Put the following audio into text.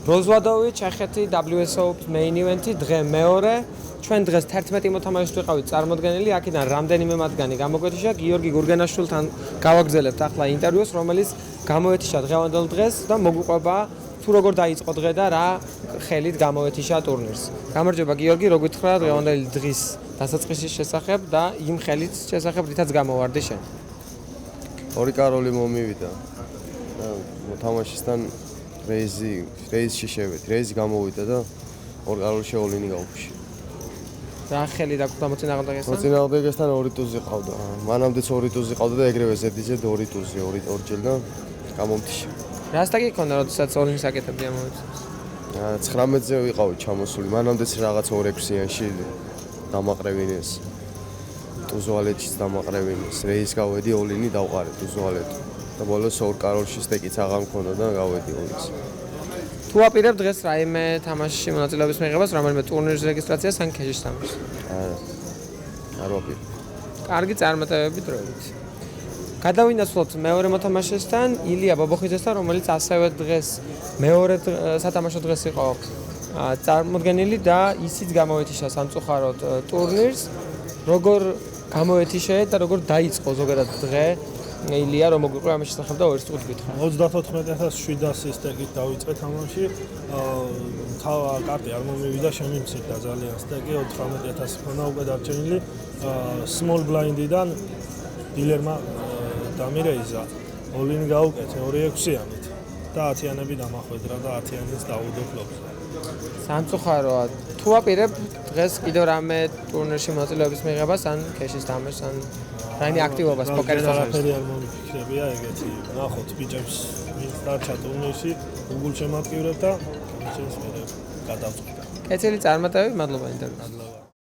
როზვადოვი, ჩეხეთი, WSO main event-ი, დღე მეორე. ჩვენ დღეს 11 მოთამაშით ვიყავით წარმოდგენილი, აქედან რამდენიმე მათგანი გამოგვეთიშა, გიორგი გურგენაშვილთან გავაგზავნებთ ახლა ინტერვიუს, რომელიც გამოეთიშა დღევანდელ დღეს და მოგვიყვება თუ როგორ დაიწყო დღე და რა ხელით გამოეთიშა ტურნირს. გამარჯობა გიორგი, რო გითხრა დღევანდელი დღის დასაწყისის შესახებ და იმ ხელით შესახებ, რითაც გამოვარდი შენ. ორი კაროლი მომივიდა. მოთამაშისთან რეიზში შევედი. რეიზი გამოვიდა და ორი კაროლი შეოლინი გავუში. რა ხელი დაგვდა მოწინააღმდეგესთან? მოწინააღმდეგესთან 2 ტუზი ყავდა. მანამდეც 2 ტუზი ყავდა და ეგრევე ზედიზედ 2 ტუზი, 2 ჯერ და გამომთიშა. რას და გიქონდა, როდესაც ოლინის აკეთებდი ამოვიცეს? 19-ზე ვიყავი ჩამოსული. მანამდეც რაღაც 2-6-იანში დამაყრევინეს. ტუზვალეთშიც დამაყრევინეს. რეიზ გავედი ოლინი დავყარე ტუზვალეთ. და ბოლოს ორ კაროლში სტეკიც აღარ მქონდა და გავედი ოლინს. თუ აპირებ დღეს რაიმე თამაშში მონაწილეობის მიღებას, რომელიმე ტურნირის რეგისტრაციას ან ქეშის თამაშს? არ ვაპირებ. კარგი წარმატებები დროებით. გადავინაცვლოთ მეორე მოთამაშესთან, ილია ბობოხიძესთან, რომელიც ასევე დღეს მეორე სათამაშო დღეს იყო წარმოდგენილი და ისიც გამოეთიშა სამწუხაროდ ტურნირს. როგორ გამოეთიშა და როგორ დაიწყო ზოგადად დღე? ილია რომ მოგვიყვება ამ შესახებ და ორი სტუდი გითხრა. 34700 სტეკით დავიწყე თამაში. კარტი არ მომივიდა, შემიმცირდა ძალიან სტეკი, 18000 ქონა უკვე დარჩენილი. small blind-დან დილერმა დამირეიზა. ოლინი გაუკეთე 2-6-იანით და 10-იანები დამახვედრა და 10-იანიც დაუდო ფლოპზე. სამწუხაროა. თუ აპირებ დღეს კიდევ რამე ტურნირში მონაწილეობის მიღებას ან ქეშის თამაშს ან რაიმე აქტივობას პოკერის თამაშს? არაფერი არ მომიფიქრებია ეგეთი. ნახოთ ბიჭებს ვინც დარჩა ტურნირში, Google შემატკივრებ და ჩემს მერე გადავწყვეტ. კეთილი წარმატებები, მადლობა ინტერვიუს.